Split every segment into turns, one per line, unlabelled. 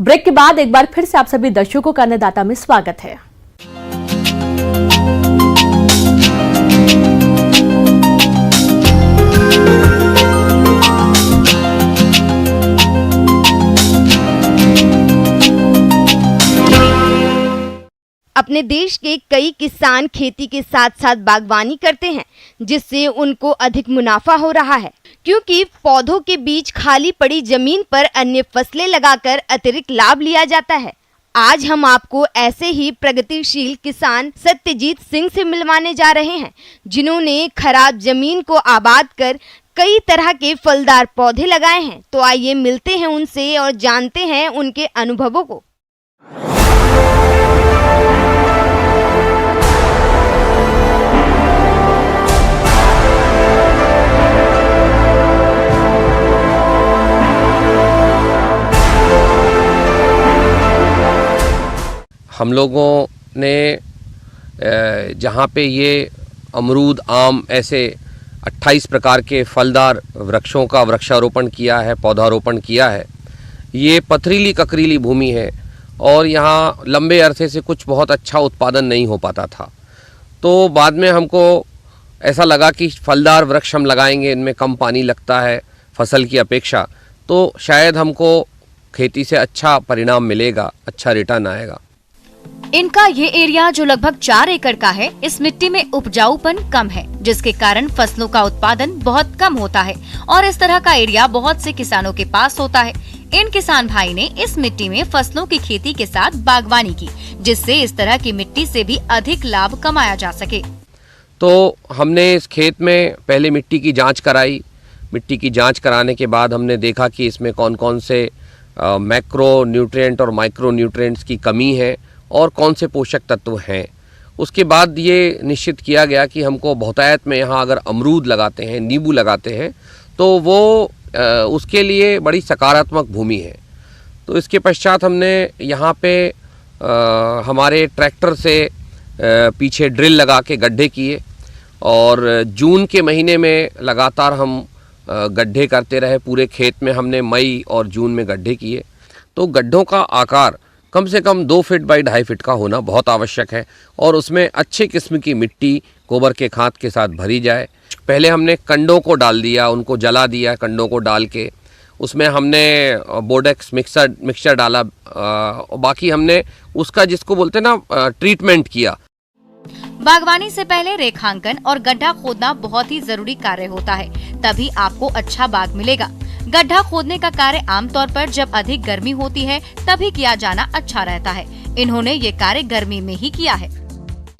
Break के बाद एक बार फिर से आप सभी दर्शकों का अन्नदाता में स्वागत है।
अपने देश के कई किसान खेती के साथ साथ बागवानी करते हैं, जिससे उनको अधिक मुनाफा हो रहा है, क्योंकि पौधों के बीच खाली पड़ी जमीन पर अन्य फसलें लगाकर अतिरिक्त लाभ लिया जाता है। आज हम आपको ऐसे ही प्रगतिशील किसान सत्यजीत सिंह से मिलवाने जा रहे हैं, जिन्होंने खराब जमीन को आबाद कर कई तरह के फलदार पौधे लगाए हैं। तो आइए मिलते हैं उनसे और जानते हैं उनके अनुभवों को।
हम लोगों ने जहाँ पे ये अमरूद, आम, ऐसे 28 प्रकार के फलदार वृक्षों का वृक्षारोपण किया है, पौधारोपण किया है। ये पथरीली ककरीली भूमि है और यहाँ लंबे अरसे से कुछ बहुत अच्छा उत्पादन नहीं हो पाता था। तो बाद में हमको ऐसा लगा कि फलदार वृक्ष हम लगाएंगे, इनमें कम पानी लगता है फसल की अपेक्षा, तो शायद हमको खेती से अच्छा परिणाम मिलेगा, अच्छा रिटर्न आएगा।
इनका ये एरिया जो लगभग 4 एकड़ का है, इस मिट्टी में उपजाऊपन कम है, जिसके कारण फसलों का उत्पादन बहुत कम होता है और इस तरह का एरिया बहुत से किसानों के पास होता है। इन किसान भाई ने इस मिट्टी में फसलों की खेती के साथ बागवानी की, जिससे इस तरह की मिट्टी से भी अधिक लाभ कमाया जा सके।
तो हमने इस खेत में पहले मिट्टी की जाँच कराई। मिट्टी की जाँच कराने के बाद हमने देखा कि इसमें कौन कौन से मैक्रो न्यूट्रिएंट और माइक्रो न्यूट्रिएंट्स की कमी है और कौन से पोषक तत्व हैं। उसके बाद ये निश्चित किया गया कि हमको बहुतायत में यहाँ अगर अमरूद लगाते हैं, नींबू लगाते हैं, तो वो उसके लिए बड़ी सकारात्मक भूमि है। तो इसके पश्चात हमने यहाँ पे हमारे ट्रैक्टर से पीछे ड्रिल लगा के गड्ढे किए और जून के महीने में लगातार हम गड्ढे करते रहे। पूरे खेत में हमने मई और जून में गड्ढे किए। तो गड्ढों का आकार कम से कम 2 फीट बाई 2.5 फीट का होना बहुत आवश्यक है और उसमें अच्छे किस्म की मिट्टी गोबर के खाद के साथ भरी जाए। पहले हमने कंडों को डाल दिया, उनको जला दिया। कंडों को डाल के उसमें हमने बोडेक्स मिक्सचर डाला और बाकी हमने उसका जिसको बोलते हैं ना ट्रीटमेंट किया।
बागवानी से पहले रेखांकन और गड्ढा खोदना बहुत ही जरूरी कार्य होता है, तभी आपको अच्छा बाग मिलेगा। गड्ढा खोदने का कार्य आमतौर पर जब अधिक गर्मी होती है तभी किया जाना अच्छा रहता है। इन्होंने ये कार्य गर्मी में ही किया है।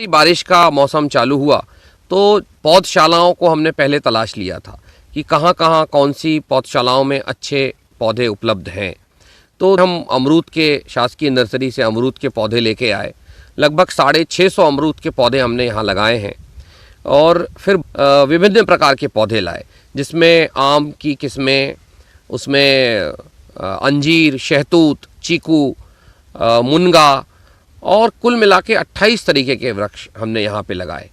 बारिश का मौसम चालू हुआ तो पौधशालाओं को हमने पहले तलाश लिया था कि कहाँ कहाँ कौन सी पौधशालाओं में अच्छे पौधे उपलब्ध हैं। तो हम अमरूद के शासकीय नर्सरी से अमरूद के पौधे लेके आए। लगभग 650 अमरूद के पौधे हमने यहाँ लगाए हैं और फिर विभिन्न प्रकार के पौधे लाए, जिसमें आम की किस्में, उसमें अंजीर, शहतूत, चीकू, मुनगा और कुल मिला के 28 तरीके के वृक्ष हमने यहाँ पे लगाए।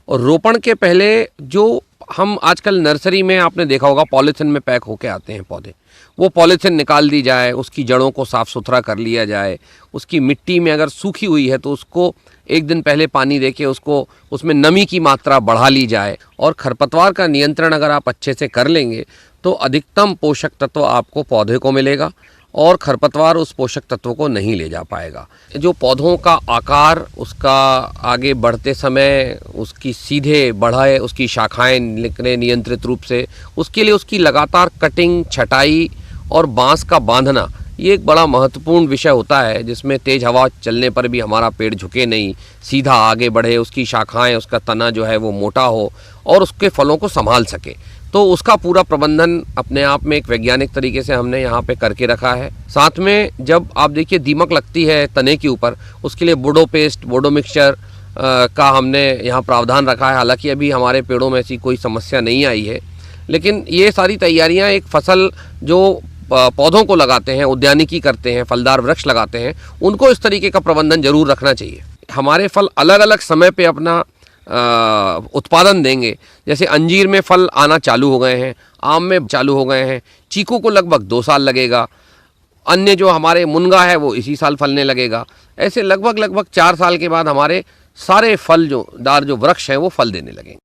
और रोपण के पहले जो हम आजकल नर्सरी में आपने देखा होगा पॉलीथिन में पैक होके आते हैं पौधे, वो पॉलीथिन निकाल दी जाए, उसकी जड़ों को साफ़ सुथरा कर लिया जाए। उसकी मिट्टी में अगर सूखी हुई है तो उसको एक दिन पहले पानी देके उसको उसमें नमी की मात्रा बढ़ा ली जाए और खरपतवार का नियंत्रण अगर आप अच्छे से कर लेंगे तो अधिकतम पोषक तत्व आपको पौधे को मिलेगा और खरपतवार उस पोषक तत्वों को नहीं ले जा पाएगा। जो पौधों का आकार उसका आगे बढ़ते समय उसकी सीधे बढ़ाए, उसकी शाखाएं निकले नियंत्रित रूप से, उसके लिए उसकी लगातार कटिंग, छटाई और बांस का बांधना ये एक बड़ा महत्वपूर्ण विषय होता है, जिसमें तेज़ हवा चलने पर भी हमारा पेड़ झुके नहीं, सीधा आगे बढ़े, उसकी शाखाएं, उसका तना जो है वो मोटा हो और उसके फलों को संभाल सके। तो उसका पूरा प्रबंधन अपने आप में एक वैज्ञानिक तरीके से हमने यहाँ पे करके रखा है। साथ में जब आप देखिए दीमक लगती है तने के ऊपर, उसके लिए बोडो पेस्ट, बोडो मिक्सचर का हमने यहाँ प्रावधान रखा है। हालांकि अभी हमारे पेड़ों में ऐसी कोई समस्या नहीं आई है, लेकिन ये सारी तैयारियाँ एक फसल जो पौधों को लगाते हैं, उद्यानिकी करते हैं, फलदार वृक्ष लगाते हैं, उनको इस तरीके का प्रबंधन जरूर रखना चाहिए। हमारे फल अलग अलग समय पे अपना उत्पादन देंगे। जैसे अंजीर में फल आना चालू हो गए हैं, आम में चालू हो गए हैं, चीकू को लगभग 2 साल लगेगा, अन्य जो हमारे मुनगा है वो इसी साल फलने लगेगा। ऐसे लगभग 4 साल के बाद हमारे सारे फल जो वृक्ष हैं वो फल देने लगेंगे।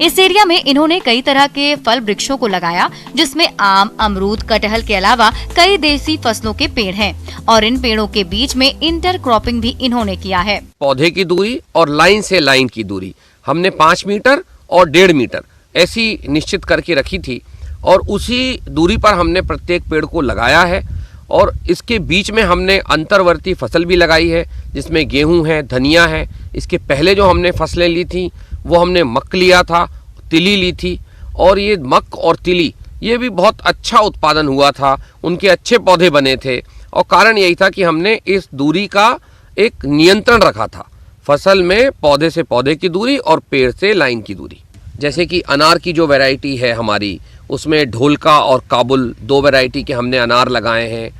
इस एरिया में इन्होंने कई तरह के फल वृक्षों को लगाया, जिसमें आम, अमरूद, कटहल के अलावा कई देसी फसलों के पेड़ हैं और इन पेड़ों के बीच में इंटरक्रॉपिंग भी इन्होंने किया है।
पौधे की दूरी और लाइन से लाइन की दूरी हमने 5 मीटर और 1.5 मीटर ऐसी निश्चित करके रखी थी और उसी दूरी पर हमने प्रत्येक पेड़ को लगाया है। और इसके बीच में हमने अंतर्वर्ती फसल भी लगाई है, जिसमें गेहूं है, धनिया है। इसके पहले जो हमने फसलें ली थी वो हमने मक लिया था, तिली ली थी, और ये मक और तिली ये भी बहुत अच्छा उत्पादन हुआ था, उनके अच्छे पौधे बने थे। और कारण यही था कि हमने इस दूरी का एक नियंत्रण रखा था, फसल में पौधे से पौधे की दूरी और पेड़ से लाइन की दूरी। जैसे कि अनार की जो वैरायटी है हमारी, उसमें ढोलका और काबुल 2 वैरायटी के हमने अनार लगाए हैं।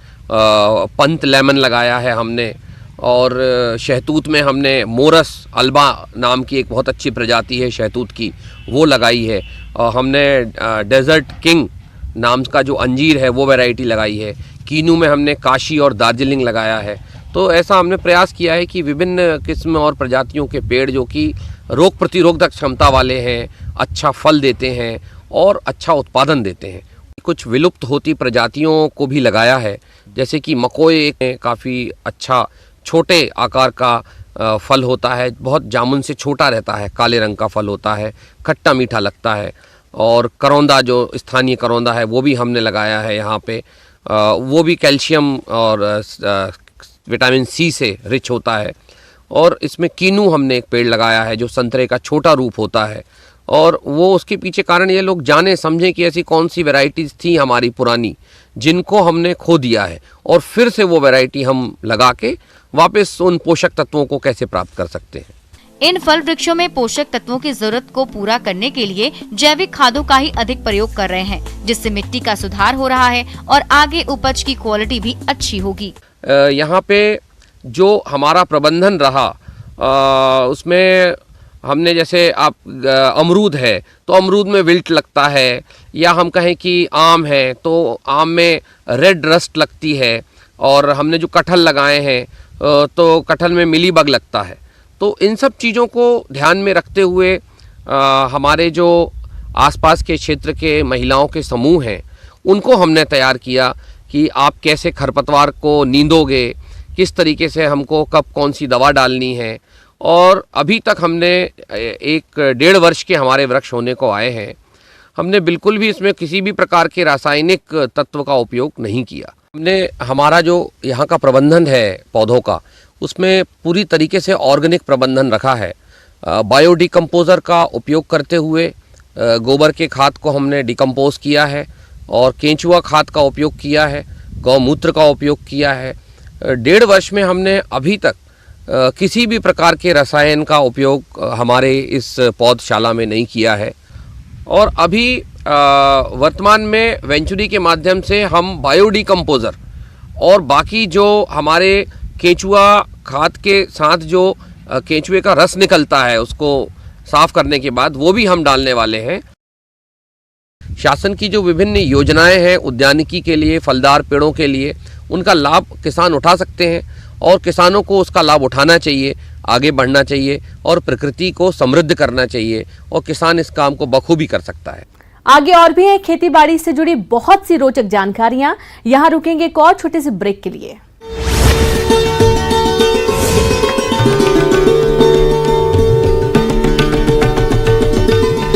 पंत लेमन लगाया है हमने, और शहतूत में हमने मोरस अल्बा नाम की एक बहुत अच्छी प्रजाति है शहतूत की, वो लगाई है। और हमने डेजर्ट किंग नाम का जो अंजीर है वो वैरायटी लगाई है। कीनू में हमने काशी और दार्जिलिंग लगाया है। तो ऐसा हमने प्रयास किया है कि विभिन्न किस्म और प्रजातियों के पेड़ जो कि रोग प्रतिरोधक क्षमता वाले हैं, अच्छा फल देते हैं और अच्छा उत्पादन देते हैं। कुछ विलुप्त होती प्रजातियों को भी लगाया है, जैसे कि मकोए एक काफ़ी अच्छा छोटे आकार का फल होता है, बहुत जामुन से छोटा रहता है, काले रंग का फल होता है, खट्टा मीठा लगता है। और करौंदा जो स्थानीय करौंदा है वो भी हमने लगाया है यहाँ पे। वो भी कैल्शियम और विटामिन सी से रिच होता है। और इसमें कीनू हमने एक पेड़ लगाया है जो संतरे का छोटा रूप होता है, और वो उसके पीछे कारण ये लोग जाने समझें कि ऐसी कौन सी वैरायटीज़ थी हमारी पुरानी जिनको हमने खो दिया है, और फिर से वो वैरायटी हम लगा के वापस उन पोषक तत्वों को कैसे प्राप्त कर सकते हैं।
इन फल वृक्षों में पोषक तत्वों की जरूरत को पूरा करने के लिए जैविक खादों का ही अधिक प्रयोग कर रहे हैं, जिससे मिट्टी का सुधार हो रहा है और आगे उपज की क्वालिटी भी अच्छी होगी।
यहाँ पे जो हमारा प्रबंधन रहा उसमें हमने जैसे अमरूद है तो अमरूद में विल्ट लगता है, या हम कहें कि आम है तो आम में रेड रस्ट लगती है, और हमने जो कटहल लगाए हैं तो कटहल में मिलीबग लगता है। तो इन सब चीज़ों को ध्यान में रखते हुए हमारे जो आसपास के क्षेत्र के महिलाओं के समूह हैं उनको हमने तैयार किया कि आप कैसे खरपतवार को नींदोगे, किस तरीके से हमको कब कौन सी दवा डालनी है। और अभी तक हमने 1.5 वर्ष के हमारे वृक्ष होने को आए हैं, हमने बिल्कुल भी इसमें किसी भी प्रकार के रासायनिक तत्व का उपयोग नहीं किया। हमने हमारा जो यहाँ का प्रबंधन है पौधों का, उसमें पूरी तरीके से ऑर्गेनिक प्रबंधन रखा है। बायो डिकम्पोज़र का उपयोग करते हुए गोबर के खाद को हमने डिकम्पोज किया है, और केंचुआ खाद का उपयोग किया है, गौमूत्र का उपयोग किया है। 1.5 वर्ष में हमने अभी तक किसी भी प्रकार के रसायन का उपयोग हमारे इस पौधशाला में नहीं किया है। और अभी वर्तमान में वेंचुरी के माध्यम से हम बायो डिकम्पोज़र और बाकी जो हमारे केंचुआ खाद के साथ जो केंचुए का रस निकलता है उसको साफ करने के बाद वो भी हम डालने वाले हैं। शासन की जो विभिन्न योजनाएं हैं उद्यानिकी के लिए, फलदार पेड़ों के लिए, उनका लाभ किसान उठा सकते हैं, और किसानों को उसका लाभ उठाना चाहिए, आगे बढ़ना चाहिए और प्रकृति को समृद्ध करना चाहिए, और किसान इस काम को बखूबी कर सकता है।
आगे और भी है खेती बाड़ी से जुड़ी बहुत सी रोचक जानकारियां। यहाँ रुकेंगे एक और छोटे से ब्रेक के लिए।